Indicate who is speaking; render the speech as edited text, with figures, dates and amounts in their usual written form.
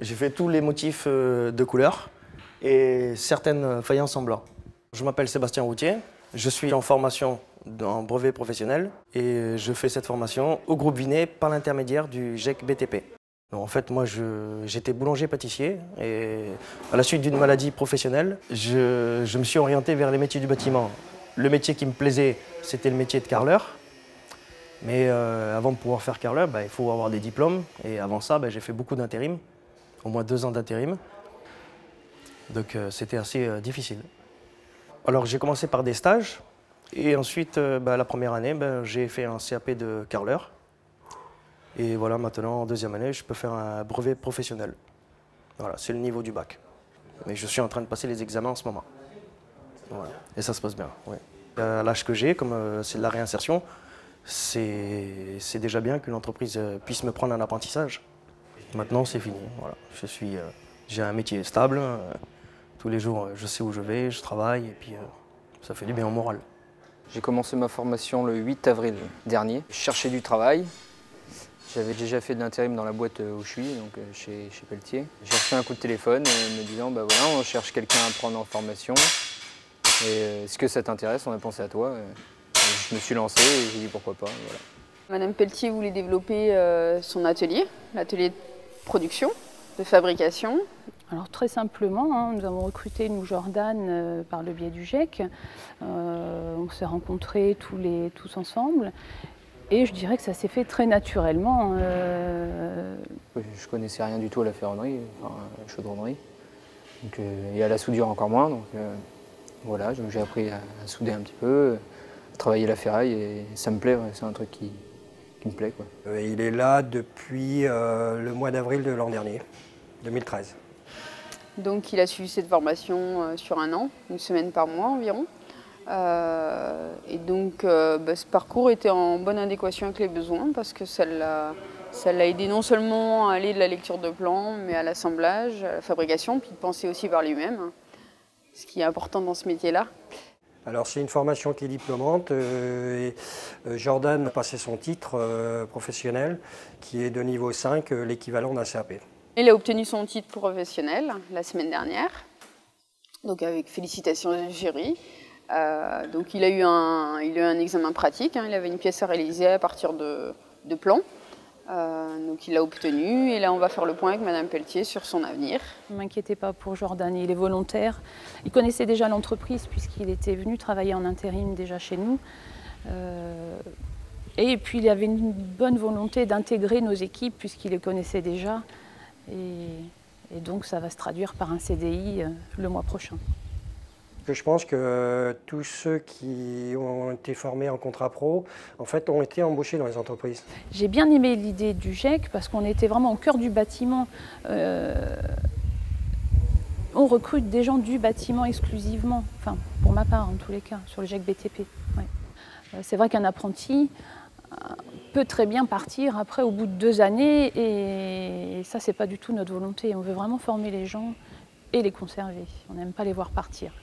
Speaker 1: J'ai fait tous les motifs de couleur et certaines faïences en blanc. Je m'appelle Sébastien Routier, je suis en formation en brevet professionnel et je fais cette formation au groupe Vinet par l'intermédiaire du GEC BTP. En fait, moi, j'étais boulanger-pâtissier et à la suite d'une maladie professionnelle, je me suis orienté vers les métiers du bâtiment. Le métier qui me plaisait, c'était le métier de carreleur. Mais avant de pouvoir faire carreleur, il faut avoir des diplômes. Et avant ça, j'ai fait beaucoup d'intérim, au moins 2 ans d'intérim. Donc c'était assez difficile. Alors j'ai commencé par des stages. Et ensuite, la première année, j'ai fait un CAP de carreleur. Et voilà, maintenant, en deuxième année, je peux faire un brevet professionnel. Voilà, c'est le niveau du bac. Mais je suis en train de passer les examens en ce moment. Voilà. Et ça se passe bien, oui. À l'âge que j'ai, comme c'est de la réinsertion, c'est déjà bien qu'une entreprise puisse me prendre un apprentissage. Maintenant, c'est fini. Voilà. J'ai un métier stable. Tous les jours, je sais où je vais, je travaille, et puis ça fait du bien au moral.
Speaker 2: J'ai commencé ma formation le 8 avril dernier. Je cherchais du travail. J'avais déjà fait de l'intérim dans la boîte où je suis, donc chez Pelletier. J'ai reçu un coup de téléphone me disant voilà, on cherche quelqu'un à prendre en formation. Et est-ce que ça t'intéresse? On a pensé à toi. Je me suis lancé et j'ai dit pourquoi pas. Voilà.
Speaker 3: Madame Pelletier voulait développer son atelier, l'atelier de production, de fabrication.
Speaker 4: Alors très simplement, nous avons recruté nous Jordan par le biais du GEC. On s'est rencontrés tous ensemble. Et je dirais que ça s'est fait très naturellement.
Speaker 2: Je connaissais rien du tout à la ferronnerie, enfin, à la chaudronnerie. Donc, et à la soudure encore moins. Donc voilà, j'ai appris à souder un petit peu, à travailler la ferraille et ça me plaît, c'est un truc qui me plaît, quoi.
Speaker 5: Il est là depuis le mois d'avril de l'an dernier, 2013.
Speaker 3: Donc il a suivi cette formation sur 1 an, 1 semaine par mois environ. Et donc ce parcours était en bonne adéquation avec les besoins parce que ça l'a aidé non seulement à aller de la lecture de plans, mais à l'assemblage, à la fabrication, puis de penser aussi par lui-même, ce qui est important dans ce métier-là.
Speaker 5: Alors c'est une formation qui est diplômante. Jordan a passé son titre professionnel qui est de niveau 5, l'équivalent d'un CAP.
Speaker 3: Il a obtenu son titre professionnel la semaine dernière, donc avec félicitations du jury. Donc il a eu un examen pratique, il avait une pièce à réaliser à partir de plans. Donc il l'a obtenu et là on va faire le point avec Madame Pelletier sur son avenir.
Speaker 4: Ne m'inquiétez pas pour Jordan, il est volontaire. Il connaissait déjà l'entreprise puisqu'il était venu travailler en intérim déjà chez nous. Et puis il avait une bonne volonté d'intégrer nos équipes puisqu'il les connaissait déjà. Et donc ça va se traduire par un CDI le mois prochain.
Speaker 5: Je pense que tous ceux qui ont été formés en contrat pro, en fait, ont été embauchés dans les entreprises.
Speaker 4: J'ai bien aimé l'idée du GEC parce qu'on était vraiment au cœur du bâtiment. On recrute des gens du bâtiment exclusivement, enfin pour ma part en tous les cas, sur le GEC BTP. Ouais. C'est vrai qu'un apprenti peut très bien partir après au bout de 2 années et ça c'est pas du tout notre volonté. On veut vraiment former les gens et les conserver. On n'aime pas les voir partir.